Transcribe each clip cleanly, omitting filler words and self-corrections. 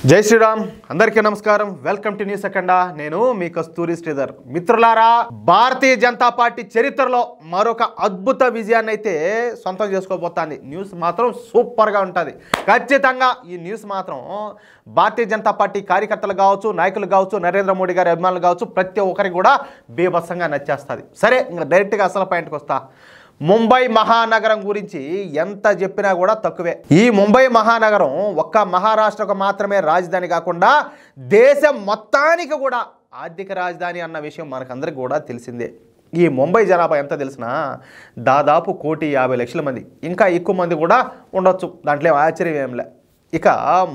జై శ్రీరామ్ అందరికీ నమస్కారం వెల్కమ్ టు న్యూస్ అఖండ నేను మీ కస్తూరి శ్రీధర్ మిత్రులారా భారతీయ జనతా పార్టీ చరిత్రలో మరొక అద్భుత విజయాన్ని అయితే సొంతం చేసుకోబోతోంది న్యూస్ మాత్రం సూపర్ గా ఉంటది ఖచ్చితంగా ఈ న్యూస్ మాత్రం భారతీయ జనతా పార్టీ కార్యకర్తలు కావచ్చు నాయకులు కావచ్చు నరేంద్ర మోడీ గారి అభిమానులు కావచ్చు ప్రతి ఒక్కరికి కూడా బీభత్సంగా నచ్చేస్తుంది సరే ఇంకా డైరెక్ట్ గా అసలు పాయింట్కి వస్తా ముంబై మహానగరం గురించి ఎంత చెప్పినా కూడా తక్కువే ఈ ముంబై మహానగరం ఒక్క మహారాష్ట్రకు మాత్రమే రాజధాని కాకుండా దేశం మొత్తానికి కూడా ఆర్థిక రాజధాని అన్న విషయం మనకందరికి కూడా తెలిసిందే ఈ ముంబై జనాభా ఎంత తెలిసినా దాదాపు 1,50,00,000 మంది ఇంకా ఎక్కువ మంది కూడా ఉండొచ్చు దాంట్లో ఆశ్చర్యం ఏంలే ఇక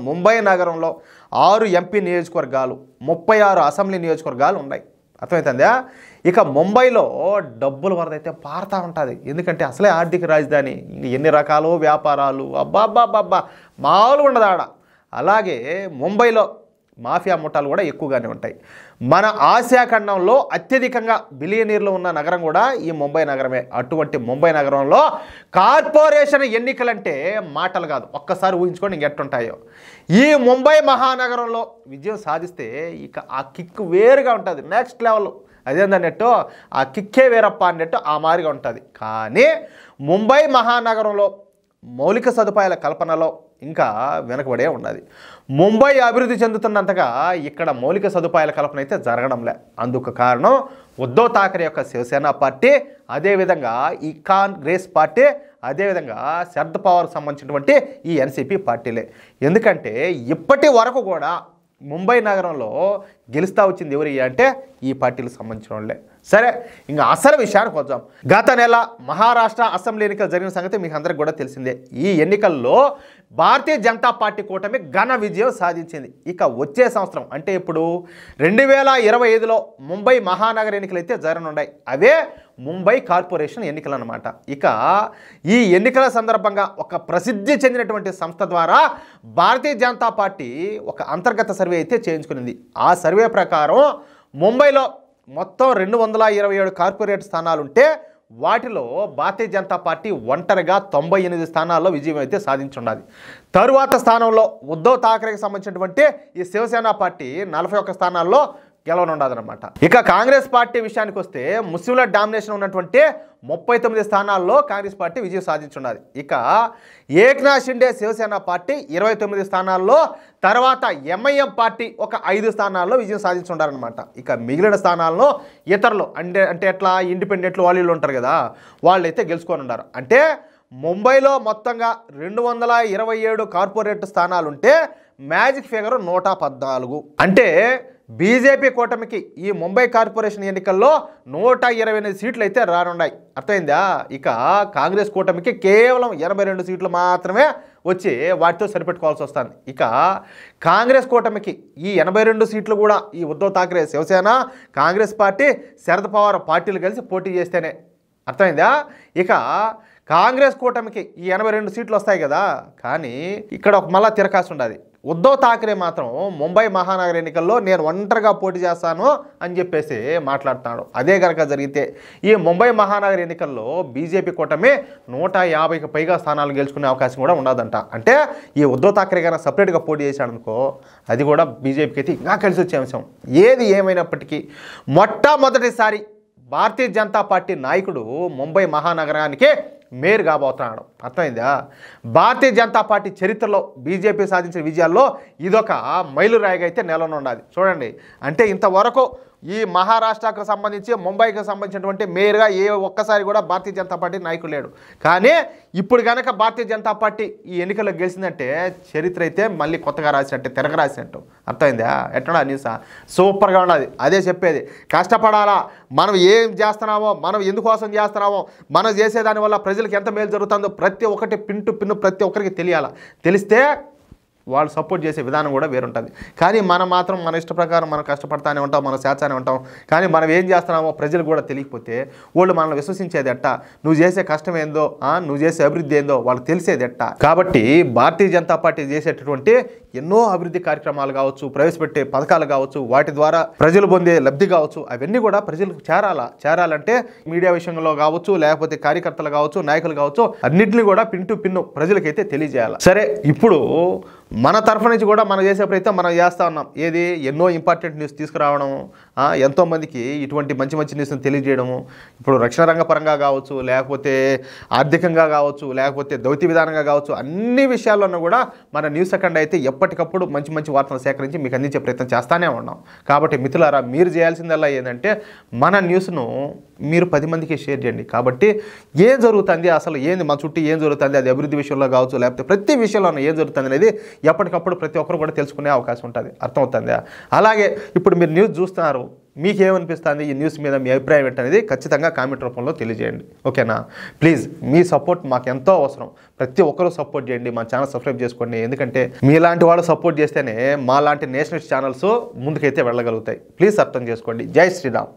ముంబై నగరంలో 6 ఎంపీ నియోజకవర్గాలు 36 అసెంబ్లీ నియోజకవర్గాలు ఉన్నాయి అర్థమవుతుందా ఇక ముంబైలో డబ్బుల వరద అయితే పారుతూ ఉంటుంది ఎందుకంటే అసలే ఆర్థిక రాజధాని ఎన్ని రకాలు వ్యాపారాలు అబ్బాబ్బాబ్బా మామూలుగా ఉండదు ఆడ అలాగే ముంబైలో మాఫియా ముఠాలు కూడా ఎక్కువగానే ఉంటాయి మన ఆసియా ఖండంలో అత్యధికంగా బిలియనీర్లు ఉన్న నగరం కూడా ఈ ముంబై నగరమే అటువంటి ముంబై నగరంలో కార్పొరేషన్ ఎన్నికలంటే మాటలు కాదు ఒక్కసారి ఊహించుకోండి ఇంకెట్టుంటాయో ఈ ముంబై మహానగరంలో విజయం సాధిస్తే ఇక ఆ కిక్ వేరుగా ఉంటుంది నెక్స్ట్ లెవెల్ అదేందన్నట్టు ఆ కిక్కే వేరప్ప అన్నట్టు ఆ మాదిరిగా ఉంటుంది కానీ ముంబై మహానగరంలో మౌలిక సదుపాయాల కల్పనలో ఇంకా వెనకబడే ఉన్నది ముంబై అభివృద్ధి చెందుతున్నంతగా ఇక్కడ మౌలిక సదుపాయాల కల్పన అయితే జరగడంలే అందుకు కారణం ఉద్ధవ్ ఠాకరే యొక్క శివసేన పార్టీ అదేవిధంగా ఈ కాంగ్రెస్ పార్టీ అదేవిధంగా శరద్ పవార్కు సంబంధించినటువంటి ఈ ఎన్సీపీ పార్టీలే ఎందుకంటే ఇప్పటి వరకు కూడా ముంబై నగరంలో గెలుస్తూ వచ్చింది ఎవరు అంటే ఈ పార్టీలకు సంబంధించిన వాళ్ళే సరే ఇంకా అసలు విషయానికి వద్దాం గత నెల మహారాష్ట్ర అసెంబ్లీ ఎన్నికలు జరిగిన సంగతి మీకు అందరికి కూడా తెలిసిందే ఈ ఎన్నికల్లో భారతీయ జనతా పార్టీ కూటమి ఘన విజయం సాధించింది ఇక వచ్చే సంవత్సరం అంటే ఇప్పుడు 2025లో ముంబై మహానగర ఎన్నికలు అయితే జరగనున్నాయి అవే ముంబై కార్పొరేషన్ ఎన్నికలు అన్నమాట ఇక ఈ ఎన్నికల సందర్భంగా ఒక ప్రసిద్ధి చెందినటువంటి సంస్థ ద్వారా భారతీయ జనతా పార్టీ ఒక అంతర్గత సర్వే అయితే చేయించుకునింది ఆ సర్వే ప్రకారం ముంబైలో మొత్తం 227 కార్పొరేట్ స్థానాలుంటే వాటిలో భారతీయ జనతా పార్టీ ఒంటరిగా 98 స్థానాల్లో విజయం అయితే సాధించున్నది తరువాత స్థానంలో ఉద్ధవ్ ఠాకరేకి సంబంధించినటువంటి ఈ శివసేన పార్టీ 41 స్థానాల్లో గెలవనుండదన్నమాట ఇక కాంగ్రెస్ పార్టీ విషయానికి వస్తే ముస్లింల డామినేషన్ ఉన్నటువంటి 39 స్థానాల్లో కాంగ్రెస్ పార్టీ విజయం సాధించున్నది ఇక ఏక్నాథ్ షిండే శివసేన పార్టీ 29 స్థానాల్లో తర్వాత ఎంఐఎం పార్టీ ఒక 5 స్థానాల్లో విజయం సాధించుంటారనమాట ఇక మిగిలిన స్థానాల్లో ఇతరులు అంటే ఎట్లా ఇండిపెండెంట్లు వాళ్ళు ఉంటారు కదా వాళ్ళు అయితే గెలుచుకొని ఉన్నారు అంటే ముంబైలో మొత్తంగా 227 కార్పొరేట్ స్థానాలుంటే మ్యాజిక్ ఫిగర్ 114 అంటే బీజేపీ కూటమికి ఈ ముంబై కార్పొరేషన్ ఎన్నికల్లో 128 సీట్లు అయితే రానున్నాయి అర్థమైందా ఇక కాంగ్రెస్ కూటమికి కేవలం 82 సీట్లు మాత్రమే వచ్చి వాటితో సరిపెట్టుకోవాల్సి వస్తుంది ఇక కాంగ్రెస్ కూటమికి ఈ 82 సీట్లు కూడా ఈ ఉద్ధవ్ ఠాకరే శివసేన కాంగ్రెస్ పార్టీ శరద్ పవార్ పార్టీలు కలిసి పోటీ చేస్తేనే అర్థమైందా ఇక కాంగ్రెస్ కూటమికి ఈ 82 సీట్లు వస్తాయి కదా కానీ ఇక్కడ ఒక మళ్ళా తిరకాసు ఉండాలి ఉద్ధవ్ ఠాకరే మాత్రం ముంబై మహానగర ఎన్నికల్లో నేను ఒంటరిగా పోటీ చేస్తాను అని చెప్పేసి మాట్లాడుతున్నాడు అదే కనుక జరిగితే ఈ ముంబై మహానగర ఎన్నికల్లో బీజేపీ కూటమి 150కి పైగా స్థానాలు గెలుచుకునే అవకాశం కూడా ఉండదంట అంటే ఈ ఉద్ధవ్ ఠాకరే గారు సపరేట్గా పోటీ చేశాడు అనుకో అది కూడా బీజేపీకి అయితే ఇంకా కలిసి వచ్చే అంశం ఏది ఏమైనప్పటికీ మొట్టమొదటిసారి భారతీయ జనతా పార్టీ నాయకుడు ముంబై మహానగరానికి మేయర్ కాబోతున్నాడు అర్థమైందా భారతీయ జనతా పార్టీ చరిత్రలో బీజేపీ సాధించిన విజయాల్లో ఇదొక మైలురాయిగా అయితే నెలకొన్నది చూడండి అంటే ఇంతవరకు ఈ మహారాష్ట్రకు సంబంధించి ముంబైకి సంబంధించినటువంటి మేయర్గా ఒక్కసారి కూడా భారతీయ జనతా పార్టీ నాయకుడు లేడు కానీ ఇప్పుడు కనుక భారతీయ జనతా పార్టీ ఈ ఎన్నికల్లో గెలిచిందంటే చరిత్ర అయితే మళ్ళీ కొత్తగా రాసినట్టే తిరగ రాసినట్టు అర్థమైందా ఎట్లా న్యూసా సూపర్గా ఉన్నది అదే చెప్పేది కష్టపడాలా మనం ఏం చేస్తున్నామో మనం ఎందుకోసం చేస్తున్నామో మనం చేసేదాని వల్ల ప్రజలకు ఎంత మేలు జరుగుతుందో ప్రతి ఒక్కటి పిన్ను ప్రతి ఒక్కరికి తెలియాలా తెలిస్తే వాళ్ళు సపోర్ట్ చేసే విధానం కూడా వేరుంటుంది కానీ మనం మాత్రం మన ఇష్ట ప్రకారం మనం కష్టపడతానే ఉంటాం మనం చేస్తానే ఉంటాం కానీ మనం ఏం చేస్తున్నామో ప్రజలకు కూడా తెలియకపోతే వాళ్ళు మనల్ని విశ్వసించేది ఎట్టా నువ్వు చేసే కష్టం ఏందో నువ్వు చేసే అభివృద్ధి ఏందో వాళ్ళకి తెలిసేది ఎట్టా కాబట్టి భారతీయ జనతా పార్టీ చేసేటటువంటి ఎన్నో అభివృద్ధి కార్యక్రమాలు కావచ్చు ప్రవేశపెట్టే పథకాలు కావచ్చు వాటి ద్వారా ప్రజలు పొందే లబ్ధి కావచ్చు అవన్నీ కూడా ప్రజలకు చేరాలంటే మీడియా విషయంలో కావచ్చు లేకపోతే కార్యకర్తలు కావచ్చు నాయకులు కావచ్చు అన్నింటినీ కూడా పిన్ టు పిన్ ప్రజలకైతే తెలియజేయాలి సరే ఇప్పుడు మన తరఫు నుంచి కూడా మనం చేసే ప్రయత్నం మనం చేస్తూ ఉన్నాం. ఏది ఎన్నో ఇంపార్టెంట్ న్యూస్ తీసుకురావడం, ఎంతోమందికి ఇటువంటి మంచి మంచి న్యూస్ని తెలియజేయడము. ఇప్పుడు రక్షణ రంగ పరంగా కావచ్చు, లేకపోతే ఆర్థికంగా కావచ్చు, లేకపోతే దౌత్య విధానంగా కావచ్చు, అన్ని విషయాల్లోనూ కూడా మన న్యూస్ సెకండ్ అయితే ఎప్పటికప్పుడు మంచి మంచి వార్తలు సేకరించి మీకు అందించే ప్రయత్నం చేస్తూనే ఉన్నాం. కాబట్టి మిత్రులారా, మీరు చేయాల్సిందల్లా ఏంటంటే మన న్యూస్ను మీరు 10 మందికి షేర్ చేయండి. కాబట్టి ఏం జరుగుతుంది, అసలు ఏంది మన చుట్టూ ఏం జరుగుతుంది, అది అభివృద్ధి విషయంలో కావచ్చు, లేకపోతే ప్రతి విషయంలో ఏం జరుగుతుంది అనేది ఎప్పటికప్పుడు ప్రతి ఒక్కరు కూడా తెలుసుకునే అవకాశం ఉంటుంది. అర్థమవుతుందా? అలాగే ఇప్పుడు మీరు న్యూస్ చూస్తున్నారు, మీకేమనిపిస్తుంది ఈ న్యూస్ మీద, మీ అభిప్రాయం ఏంటనేది ఖచ్చితంగా కామెంట్ రూపంలో తెలియజేయండి. ఓకేనా? ప్లీజ్ మీ సపోర్ట్ మాకు ఎంతో అవసరం. ప్రతి ఒక్కరూ సపోర్ట్ చేయండి, మా ఛానల్ సబ్స్క్రైబ్ చేసుకోండి. ఎందుకంటే మీలాంటి వాళ్ళు సపోర్ట్ చేస్తేనే మా లాంటి నేషనల్ ఛానల్స్ ముందుకైతే వెళ్ళగలుగుతాయి. ప్లీజ్ అర్థం చేసుకోండి. జై శ్రీరామ్.